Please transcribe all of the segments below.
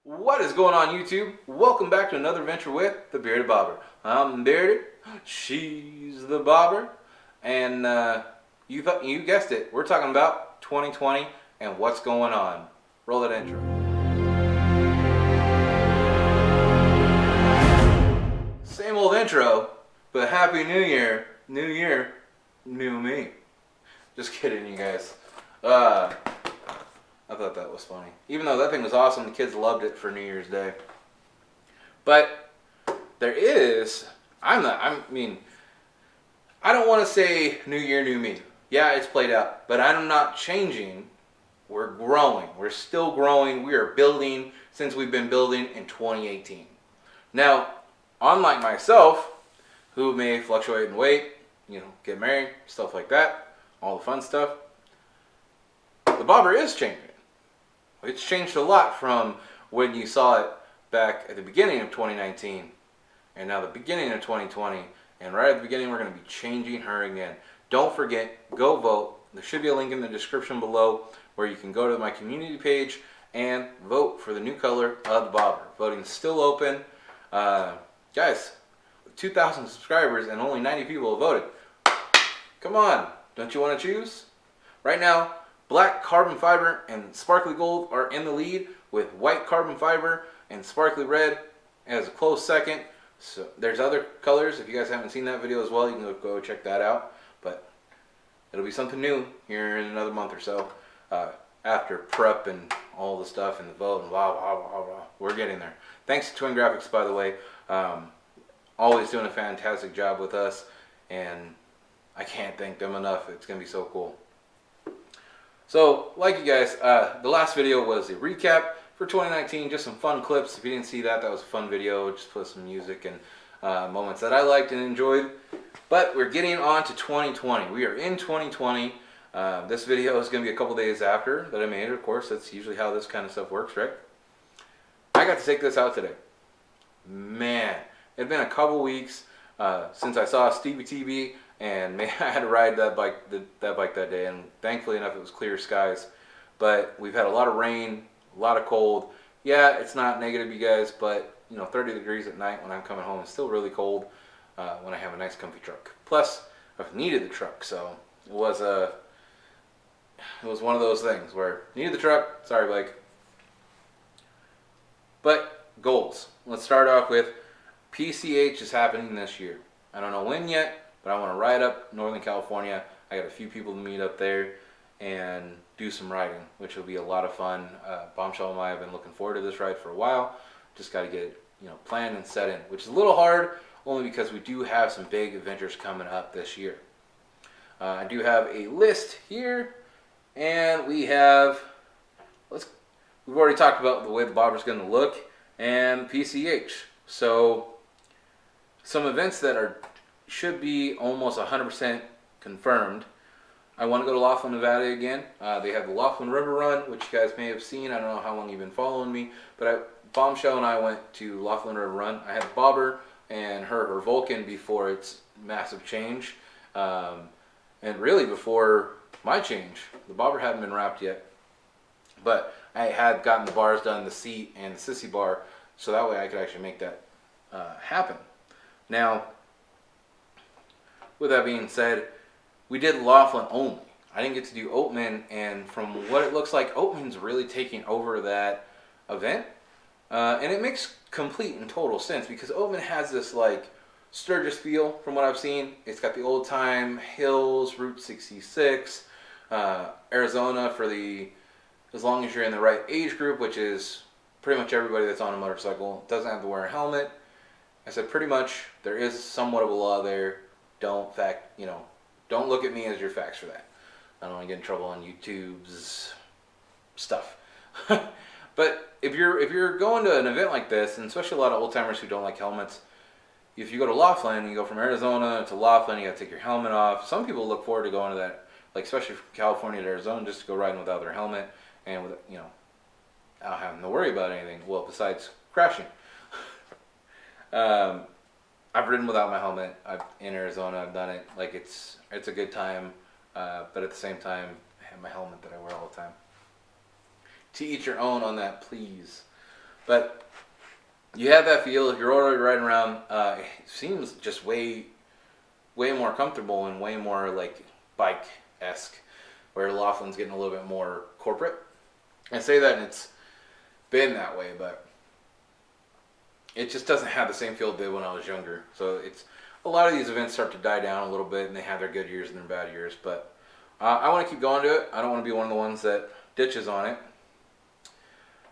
What is going on, YouTube? Welcome back to another adventure with the Bearded Bobber. I'm bearded, she's the bobber, and you guessed it, we're talking about 2020 and what's going on. Roll that intro. Same old intro, but Happy New Year, new me. Just kidding, you guys. I thought that was funny. Even though that thing was awesome, the kids loved it for New Year's Day. But there is, I don't want to say new year, new me. Yeah, it's played out, but I'm not changing. We're growing. We're still growing. We are building since we've been building in 2018. Now, unlike myself, who may fluctuate in weight, get married, stuff like that, all the fun stuff, the bobber is changing. It's changed a lot from when you saw it back at the beginning of 2019 and now the beginning of 2020, and right at the beginning we're going to be changing her again. Don't forget, go vote. There should be a link in the description below where you can go to my community page and vote for the new color of the bobber. Voting is still open. Guys, 2,000 subscribers and only 90 people have voted. Come on, don't you want to choose? Right now, black carbon fiber and sparkly gold are in the lead, with white carbon fiber and sparkly red as a close second. So there's other colors. If you guys haven't seen that video as well, you can go check that out. But it'll be something new here in another month or so, after prep and all the stuff and the vote and blah, blah, blah, blah. We're getting there. Thanks to Twin Graphics, by the way. Always doing a fantastic job with us, and I can't thank them enough. It's going to be so cool. So, like you guys, the last video was a recap for 2019, just some fun clips. If you didn't see that, that was a fun video. Just put some music and moments that I liked and enjoyed. But we're getting on to 2020. We are in 2020. This video is going to be a couple days after that I made it, of course. That's usually how this kind of stuff works, right? I got to take this out today. Man, it had been a couple weeks since I saw Stevie TV. And man, I had to ride that bike that day, and thankfully enough it was clear skies. But we've had a lot of rain, a lot of cold. Yeah, it's not negative, you guys, but 30 degrees at night when I'm coming home is still really cold when I have a nice comfy truck. Plus, I've needed the truck, so it was one of those things where needed the truck, sorry bike. But goals. Let's start off with PCH is happening this year. I don't know when yet, but I want to ride up Northern California. I got a few people to meet up there and do some riding, which will be a lot of fun. Bombshell and I have been looking forward to this ride for a while. Just got to get it, planned and set in, which is a little hard, only because we do have some big adventures coming up this year. I do have a list here, and we have, we've already talked about the way the bobber's going to look and PCH. So some events that should be almost 100% confirmed. I want to go to Laughlin, Nevada again. They have the Laughlin River Run, which you guys may have seen. I don't know how long you've been following me, but Bombshell and I went to Laughlin River Run. I had the bobber and her Vulcan before its massive change, and really before my change. The bobber hadn't been wrapped yet, but I had gotten the bars done, the seat and the sissy bar, so that way I could actually make that happen. Now, with that being said, we did Laughlin only. I didn't get to do Oatman, and from what it looks like, Oatman's really taking over that event. And it makes complete and total sense, because Oatman has this like Sturgis feel from what I've seen. It's got the old time hills, Route 66, Arizona for as long as you're in the right age group, which is pretty much everybody that's on a motorcycle. Doesn't have to wear a helmet. I said pretty much there is somewhat of a law there. Don't look at me as your facts for that. I don't want to get in trouble on YouTube's stuff. But if you're going to an event like this, and especially a lot of old timers who don't like helmets, if you go to Laughlin, you go from Arizona to Laughlin, you got to take your helmet off. Some people look forward to going to that, like especially from California to Arizona, just to go riding without their helmet and with not having to worry about anything. Well, besides crashing. I've ridden without my helmet. In Arizona, I've done it. Like it's a good time, but at the same time, I have my helmet that I wear all the time. To each your own on that, please. But you have that feel. If you're already riding around, it seems just way more comfortable and way more like bike-esque, where Laughlin's getting a little bit more corporate. I say that and it's been that way, but it just doesn't have the same feel it did when I was younger. So it's a lot of these events start to die down a little bit, and they have their good years and their bad years. But I want to keep going to it. I don't want to be one of the ones that ditches on it.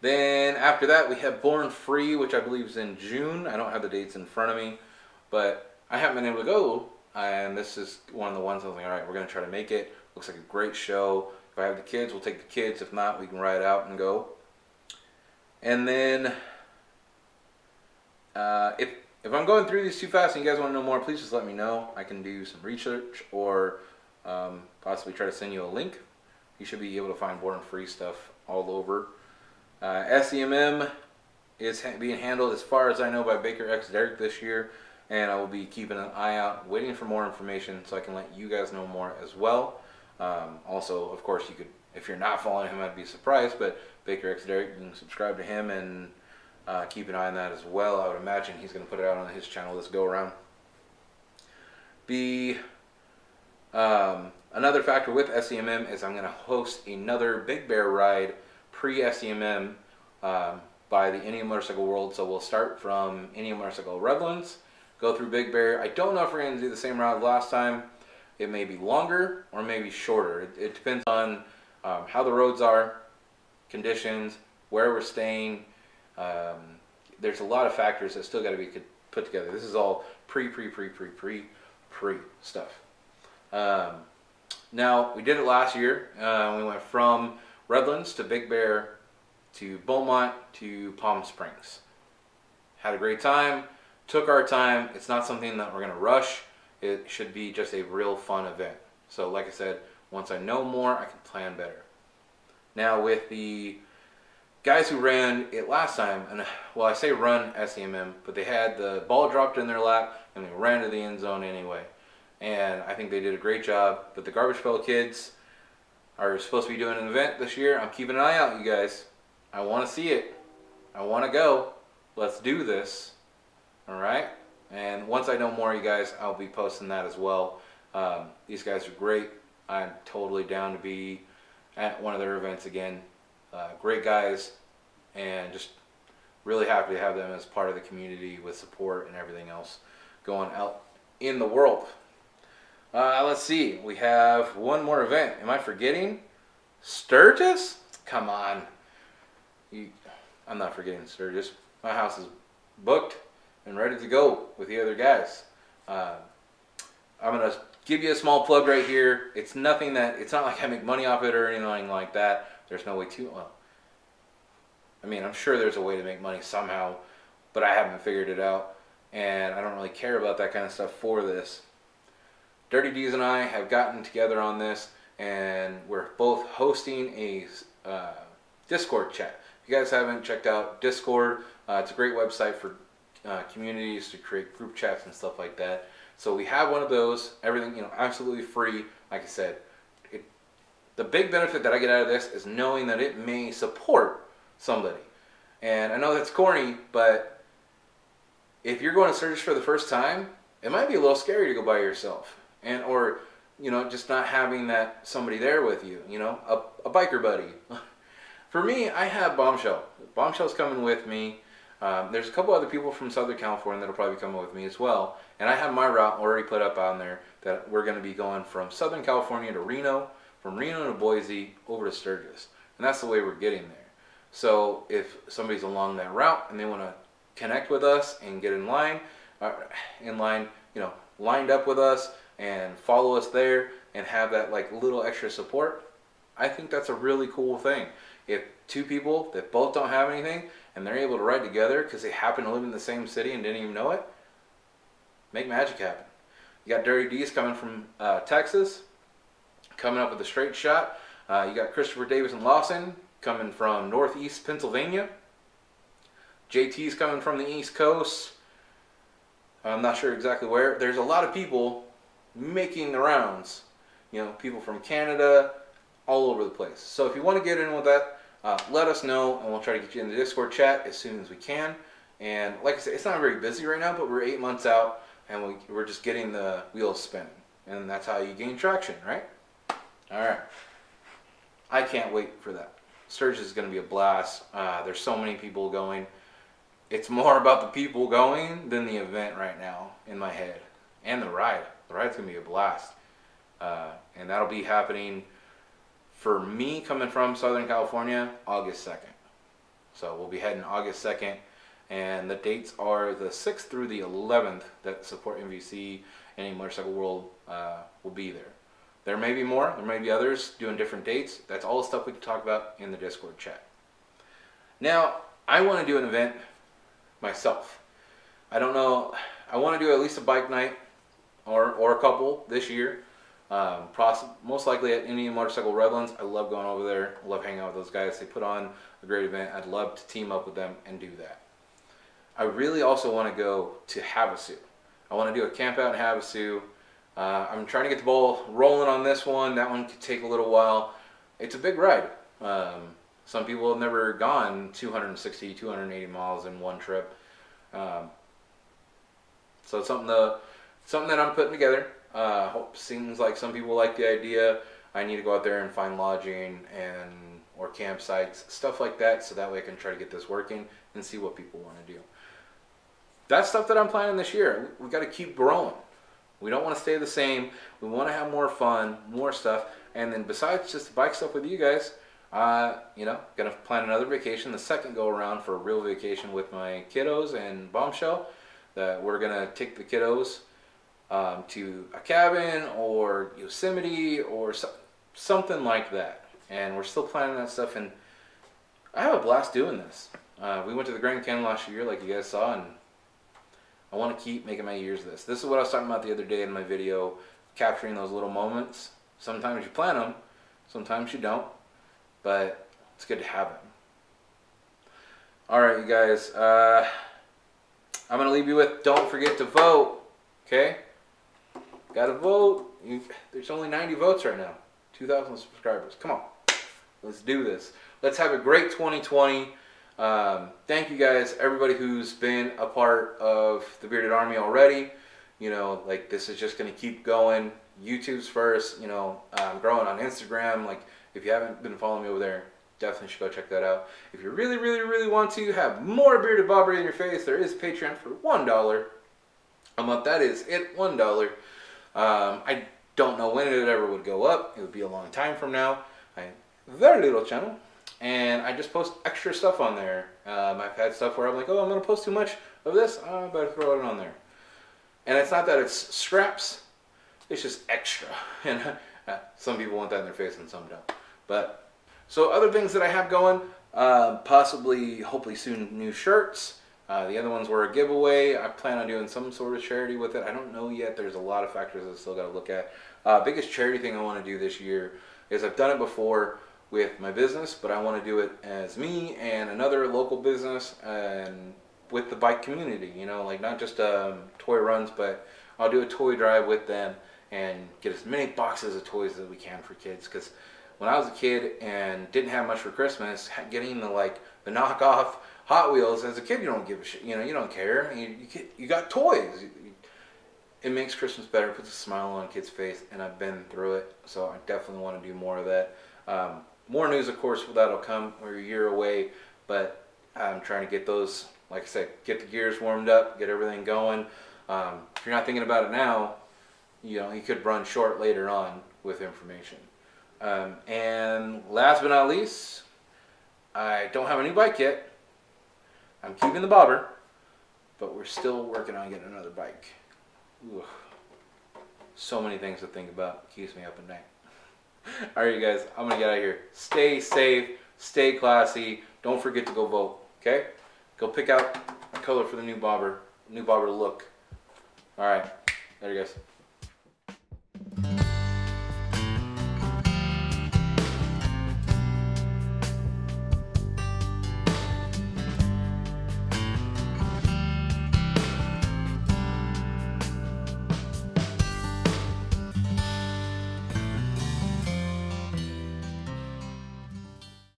Then after that, we have Born Free, which I believe is in June. I don't have the dates in front of me, but I haven't been able to go. And this is one of the ones I was like, all right, we're going to try to make it. Looks like a great show. If I have the kids, we'll take the kids. If not, we can ride out and go. And then if I'm going through these too fast and you guys want to know more, please just let me know. I can do some research or possibly try to send you a link. You should be able to find Born Free stuff all over. SEMM is being handled, as far as I know, by Baker X Derek this year, and I will be keeping an eye out, waiting for more information so I can let you guys know more as well. Also, of course, you could, if you're not following him, I'd be surprised, but Baker X Derek, you can subscribe to him and keep an eye on that as well. I would imagine he's going to put it out on his channel this go around. Another factor with SEMM is I'm going to host another Big Bear ride pre-SEMM by the Indian Motorcycle World. So we'll start from Indian Motorcycle Redlands, go through Big Bear. I don't know if we're going to do the same route as last time. It may be longer or maybe shorter. It depends on how the roads are, conditions, where we're staying. There's a lot of factors that still got to be put together. This is all pre stuff. Now, we did it last year. We went from Redlands to Big Bear to Beaumont to Palm Springs. Had a great time. Took our time. It's not something that we're going to rush. It should be just a real fun event. So like I said, once I know more, I can plan better. Now with the guys who ran it last time, and well, I say run SEMM, but they had the ball dropped in their lap and they ran to the end zone anyway. And I think they did a great job. But the Garbage Pail Kids are supposed to be doing an event this year. I'm keeping an eye out, you guys. I want to see it. I want to go. Let's do this. All right? And once I know more, you guys, I'll be posting that as well. These guys are great. I'm totally down to be at one of their events again. Great guys, and just really happy to have them as part of the community with support and everything else going out in the world. Let's see. We have one more event. Am I forgetting? Sturgis? Come on. I'm not forgetting Sturgis. My house is booked and ready to go with the other guys. I'm going to give you a small plug right here. It's nothing that, it's not like I make money off it or anything like that. There's no way to, well, I mean, I'm sure there's a way to make money somehow, but I haven't figured it out. And I don't really care about that kind of stuff for this. Dirty D's and I have gotten together on this, and we're both hosting a Discord chat. If you guys haven't checked out Discord, it's a great website for communities to create group chats and stuff like that. So we have one of those. Everything, absolutely free. Like I said, the big benefit that I get out of this is knowing that it may support somebody. And I know that's corny, but if you're going to Sturgis for the first time, it might be a little scary to go by yourself. And or just not having that somebody there with you, a biker buddy. For me, I have Bombshell. Bombshell's coming with me. There's a couple other people from Southern California that'll probably be coming with me as well. And I have my route already put up on there that we're going to be going from Southern California to Reno, from Reno to Boise, over to Sturgis. And that's the way we're getting there. So if somebody's along that route and they want to connect with us and get in line, lined up with us and follow us there and have that like little extra support, I think that's a really cool thing. If two people that both don't have anything and they're able to ride together because they happen to live in the same city and didn't even know it, make magic happen. You got Dirty D's coming from Texas, coming up with a straight shot. You got Christopher Davis and Lawson coming from Northeast Pennsylvania. JT's coming from the East Coast. I'm not sure exactly where. There's a lot of people making the rounds. People from Canada, all over the place. So if you want to get in with that, let us know, and we'll try to get you in the Discord chat as soon as we can. And like I said, it's not very busy right now, but we're 8 months out, and we're just getting the wheels spinning. And that's how you gain traction, right? All right. I can't wait for that. Sturgis is going to be a blast. There's so many people going. It's more about the people going than the event right now in my head. And the ride. The ride's going to be a blast. And that'll be happening for me coming from Southern California, August 2nd. So we'll be heading August 2nd. And the dates are the 6th through the 11th that Support MVC and Motorcycle World will be there. There may be more. There may be others doing different dates. That's all the stuff we can talk about in the Discord chat. Now, I want to do an event myself. I don't know. I want to do at least a bike night or a couple this year. Most likely at Indian Motorcycle Redlands. I love going over there. I love hanging out with those guys. They put on a great event. I'd love to team up with them and do that. I really also want to go to Havasu. I want to do a camp out in Havasu. I'm trying to get the ball rolling on this one. That one could take a little while. It's a big ride. Some people have never gone 260, 280 miles in one trip. So it's something that I'm putting together. Seems like some people like the idea. I need to go out there and find lodging or campsites, stuff like that, so that way I can try to get this working and see what people want to do. That's stuff that I'm planning this year. We've got to keep growing. We don't want to stay the same. We want to have more fun, more stuff. And then besides just the bike stuff with you guys, going to plan another vacation, the second go around for a real vacation with my kiddos and Bombshell. That we're going to take the kiddos to a cabin or Yosemite or something like that. And we're still planning that stuff. And I have a blast doing this. We went to the Grand Canyon last year, like you guys saw, and I want to keep making my years of this. This is what I was talking about the other day in my video, capturing those little moments. Sometimes you plan them, sometimes you don't, but it's good to have them. All right, you guys, I'm going to leave you with, don't forget to vote, okay? Got to vote. There's only 90 votes right now, 2,000 subscribers. Come on, let's do this. Let's have a great 2020. Thank you guys, everybody who's been a part of the Bearded Army already. This is just going to keep going. YouTube's first, I'm growing on Instagram. If you haven't been following me over there, definitely should go check that out. If you really, really, really want to have more Bearded Bobber in your face, there is Patreon for $1 a month. That is it, $1. I don't know when it ever would go up. It would be a long time from now. I have a very little channel. And I just post extra stuff on there. I've had stuff where I'm like, oh, I'm going to post too much of this. I better throw it on there. And it's not that it's scraps. It's just extra. And some people want that in their face and some don't. But, so other things that I have going, hopefully soon, new shirts. The other ones were a giveaway. I plan on doing some sort of charity with it. I don't know yet. There's a lot of factors I still got to look at. Biggest charity thing I want to do this year is I've done it before with my business, but I want to do it as me and another local business and with the bike community, not just toy runs, but I'll do a toy drive with them and get as many boxes of toys as we can for kids. Because when I was a kid and didn't have much for Christmas, getting the knockoff Hot Wheels, as a kid you don't give a shit, you don't care. You got toys. It makes Christmas better, puts a smile on a kid's face, and I've been through it, so I definitely want to do more of that. More news, of course, that'll come. We're a year away, but I'm trying to get those, like I said, get the gears warmed up, get everything going. If you're not thinking about it now, you could run short later on with information. And last but not least, I don't have a new bike yet. I'm keeping the bobber, but we're still working on getting another bike. Ooh. So many things to think about. Keeps me up at night. Alright, you guys, I'm going to get out of here. Stay safe, stay classy. Don't forget to go vote, okay? Go pick out a color for the new bobber look. Alright, there you guys.